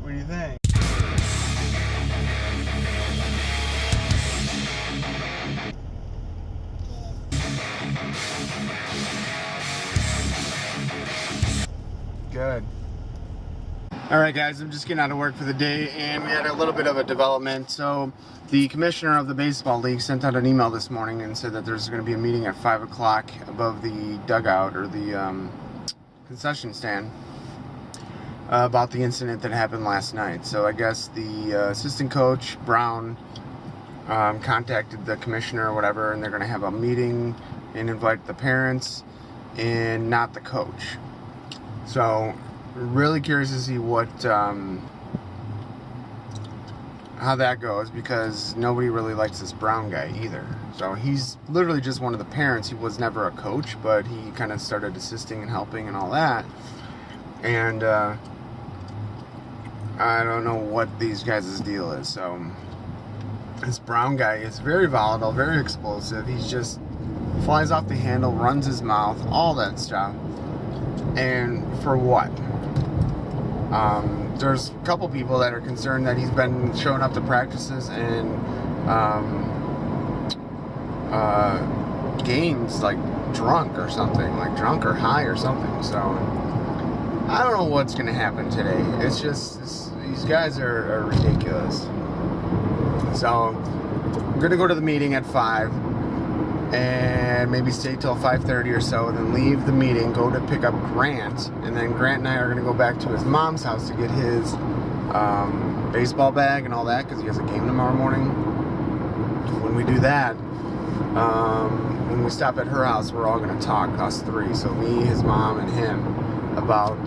What do you think? Good. Alright guys, I'm just getting out of work for the day, and we had a little bit of a development. So the commissioner of the baseball league sent out an email this morning and said that there's going to be a meeting at 5 o'clock above the dugout, or the concession stand, about the incident that happened last night. So I guess the assistant coach, Brown, contacted the commissioner or whatever, and they're going to have a meeting and invite the parents and not the coach. So really curious to see what how that goes, because nobody really likes this Brown guy either. So he's literally just one of the parents. He was never a coach, but he kind of started assisting and helping and all that. And I don't know what these guys' deal is. So this Brown guy is very volatile, very explosive. He's just flies off the handle, runs his mouth, all that stuff. And for what? There's a couple people that are concerned that he's been showing up to practices and games like drunk or something, like drunk or high or something. So I don't know what's going to happen today. It's just these guys are ridiculous. So I'm going to go to the meeting at 5 and maybe stay till 5:30 or so, then leave the meeting, go to pick up Grant, and then Grant and I are going to go back to his mom's house to get his baseball bag and all that, because he has a game tomorrow morning. When we do that, when we stop at her house, we're all going to talk, us three, so me, his mom, and him, about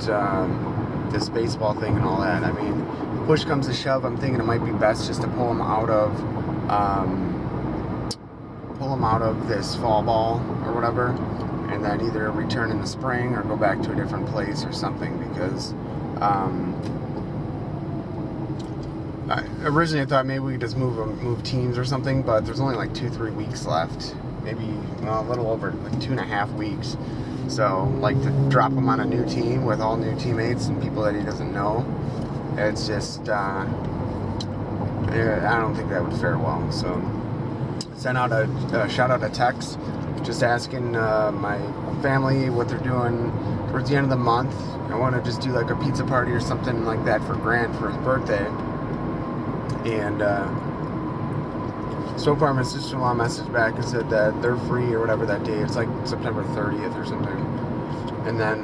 this baseball thing and all that. I mean, if push comes to shove, I'm thinking it might be best just to pull him out of this fall ball or whatever, and then either return in the spring or go back to a different place or something, because originally I thought maybe we could just move teams or something, but there's only like 2-3 weeks left, maybe a little over like 2.5 weeks. So like to drop him on a new team with all new teammates and people that he doesn't know, it's just I don't think that would fare well. So sent out shout out a text just asking my family what they're doing towards the end of the month. I want to just do like a pizza party or something like that for Grant for his birthday. And so far my sister-in-law messaged back and said that they're free or whatever that day. It's like September 30th or something. And then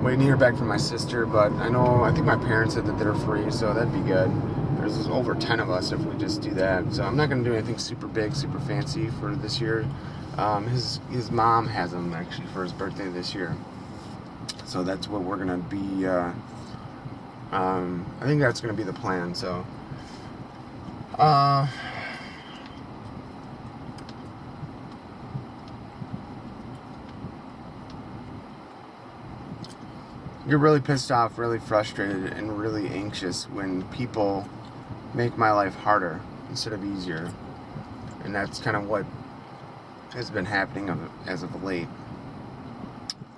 waiting to hear back from my sister, but I think my parents said that they're free, so that'd be good. There's over 10 of us if we just do that. So I'm not going to do anything super big, super fancy for this year. His mom has him actually for his birthday this year. So that's what we're going to be, I think that's going to be the plan. So, you're really pissed off, really frustrated, and really anxious when people make my life harder instead of easier. And that's kind of what has been happening as of late.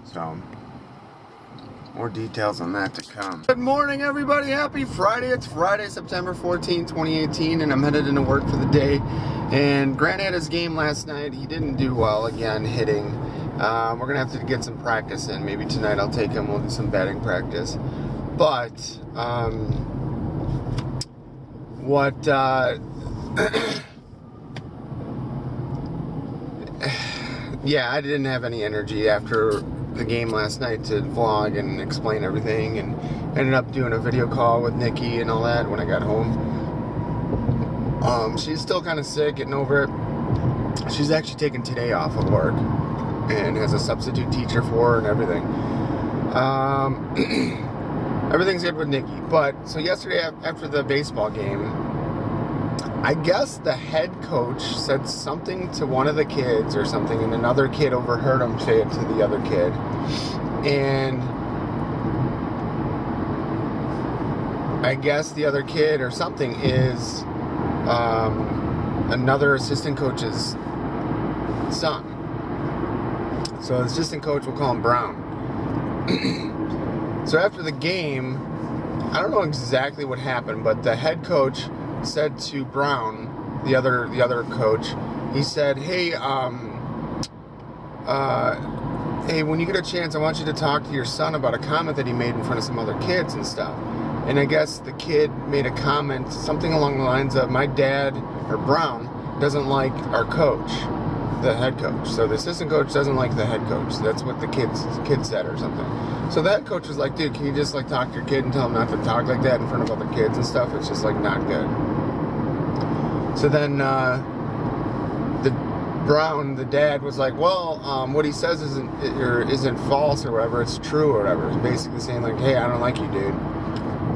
So, more details on that to come. Good morning, everybody. Happy Friday. It's Friday, September 14, 2018, and I'm headed into work for the day. And Grant had his game last night. He didn't do well, again, hitting. We're going to have to get some practice in. Maybe tonight I'll take him. We'll do some batting practice. But, yeah, I didn't have any energy after the game last night to vlog and explain everything, and ended up doing a video call with Nikki and all that when I got home. She's still kind of sick, getting over it. She's actually taking today off of work and has a substitute teacher for her and everything. Everything's good with Nikki. But, so yesterday after the baseball game, I guess the head coach said something to one of the kids or something, and another kid overheard him say it to the other kid. And I guess the other kid or something is another assistant coach's son. So the assistant coach, will call him Brown. So after the game, I don't know exactly what happened, but the head coach said to Brown, the other coach, he said, hey, hey, when you get a chance, I want you to talk to your son about a comment that he made in front of some other kids and stuff. And I guess the kid made a comment, something along the lines of, my dad, or Brown, doesn't like our coach, the head coach. So the assistant coach doesn't like the head coach. That's what the kid said or something. So the head coach was like, dude, can you just like talk to your kid and tell him not to talk like that in front of other kids and stuff? It's just like not good. So then the dad was like, well, what he says isn't false or whatever, it's true or whatever. It's basically saying like, hey, I don't like you, dude.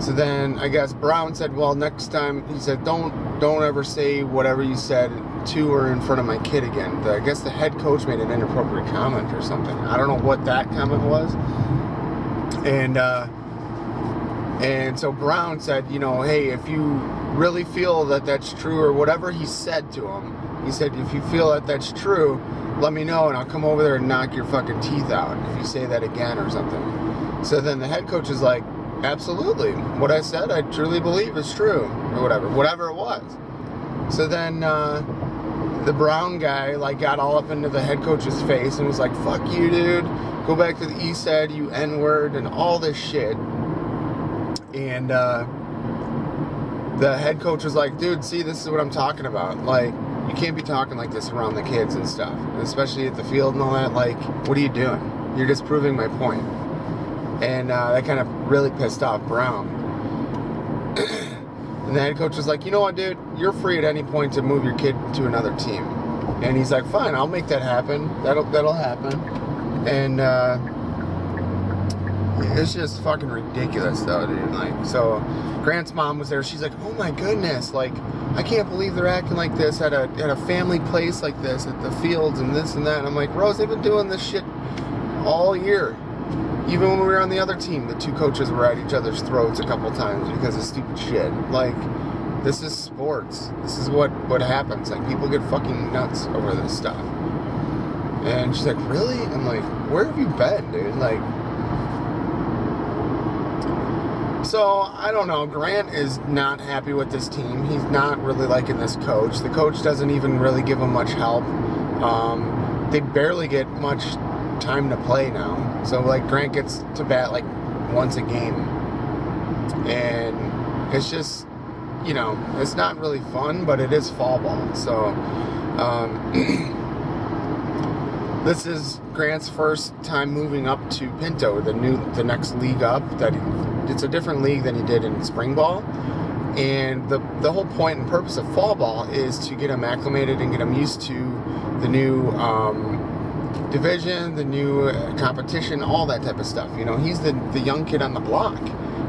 So then I guess Brown said, well, next time, he said, don't ever say whatever you said to or in front of my kid again. I guess the head coach made an inappropriate comment or something. I don't know what that comment was. And so Brown said, you know, hey, if you really feel that that's true or whatever he said to him, he said, if you feel that that's true, let me know and I'll come over there and knock your fucking teeth out if you say that again or something. So then the head coach is like, absolutely. What I said, I truly believe is true or whatever it was. So then the Brown guy like got all up into the head coach's face and was like, fuck you, dude. Go back to the east side, you N-word, and all this shit. And the head coach was like, dude, see, this is what I'm talking about. Like, you can't be talking like this around the kids and stuff, especially at the field and all that. Like, what are you doing? You're disproving my point. And that kind of really pissed off Brown. And the head coach was like, you know what, dude? You're free at any point to move your kid to another team. And he's like, fine, I'll make that happen. That'll happen. And it's just fucking ridiculous, though, dude. Like, so Grant's mom was there. She's like, oh my goodness, like, I can't believe they're acting like this at a family place like this, at the fields and this and that. And I'm like, Rose, they've been doing this shit all year. Even when we were on the other team, the two coaches were at each other's throats a couple times because of stupid shit. Like, this is sports. This is what happens. Like, people get fucking nuts over this stuff. And she's like, really? I'm like, where have you been, dude? Like, so, I don't know. Grant is not happy with this team. He's not really liking this coach. The coach doesn't even really give him much help. They barely get much time to play now. So, like, Grant gets to bat, like, once a game. And it's just, you know, it's not really fun, but it is fall ball. So, this is Grant's first time moving up to Pinto, the next league up. It's a different league than he did in spring ball. And the whole point and purpose of fall ball is to get him acclimated and get him used to the new division, the new competition, all that type of stuff. You know, he's the young kid on the block.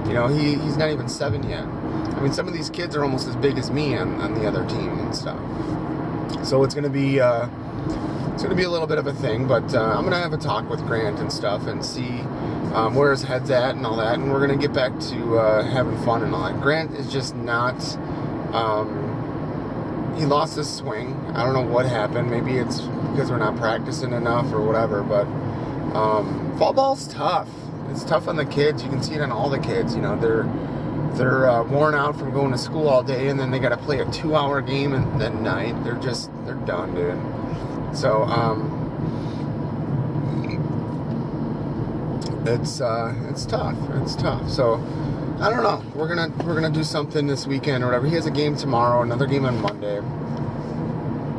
You know, he's not even 7 yet. I mean, some of these kids are almost as big as me on the other team and stuff. So it's gonna be a little bit of a thing, but I'm gonna have a talk with Grant and stuff and see where his head's at and all that, and we're gonna get back to having fun and all that. Grant is just not. He lost his swing. I don't know what happened. Maybe it's because we're not practicing enough or whatever, but fall ball's tough. It's tough on the kids. You can see it on all the kids. You know, they're worn out from going to school all day, and then they got to play a 2-hour game at night. They're done, dude. So it's tough. It's tough. So I don't know. We're gonna do something this weekend or whatever. He has a game tomorrow, another game on Monday,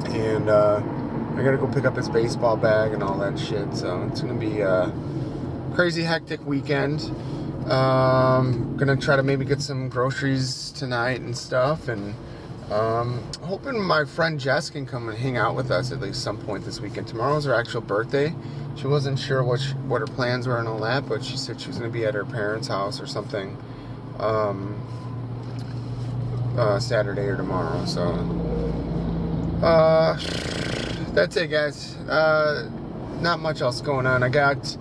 and I gotta go pick up his baseball bag and all that shit. So it's gonna be a crazy hectic weekend. Gonna try to maybe get some groceries tonight and stuff, and hoping my friend Jess can come and hang out with us at least some point this weekend. Tomorrow's her actual birthday. She wasn't sure what her plans were and all that, but she said she was gonna be at her parents' house or something Saturday or tomorrow. So that's it, guys. Not much else going on. I got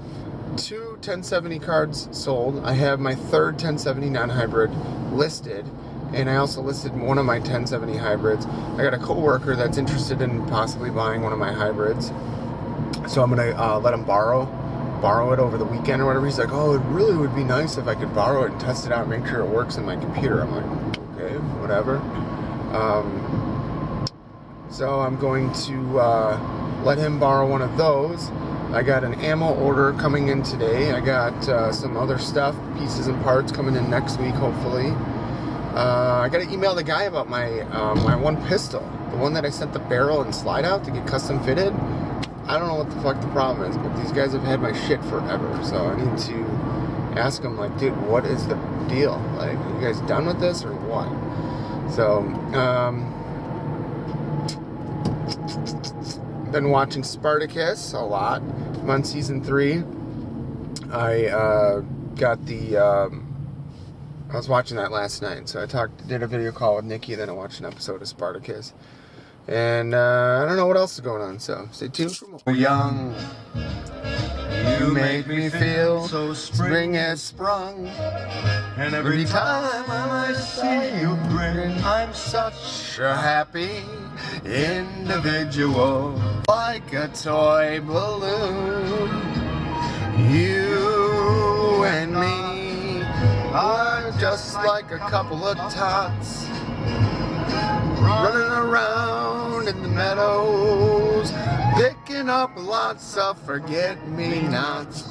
2 1070 cards sold. I have my third 1070 non-hybrid listed, and I also listed one of my 1070 hybrids. I got a coworker that's interested in possibly buying one of my hybrids, so I'm gonna let him borrow borrow it over the weekend or whatever. He's like, oh, it really would be nice if I could borrow it and test it out and make sure it works in my computer. I'm like, okay, whatever. So I'm going to let him borrow one of those. I got an ammo order coming in today. I got some other stuff, pieces and parts coming in next week, hopefully. I got to email the guy about my my one pistol, the one that I sent the barrel and slide out to get custom fitted. I don't know what the fuck the problem is, but these guys have had my shit forever, so I need to ask them, like, dude, what is the deal? Like, are you guys done with this or what? So, been watching Spartacus a lot. I'm on season 3. I got the I was watching that last night, so I did a video call with Nikki, then I watched an episode of Spartacus. And I don't know what else is going on, so stay tuned for more. Young, you make me feel so spring has sprung. And every time I see you grin, I'm such a happy individual, like a toy balloon. You and me are just like a couple of tots running around in the meadows, picking up lots of forget-me-nots.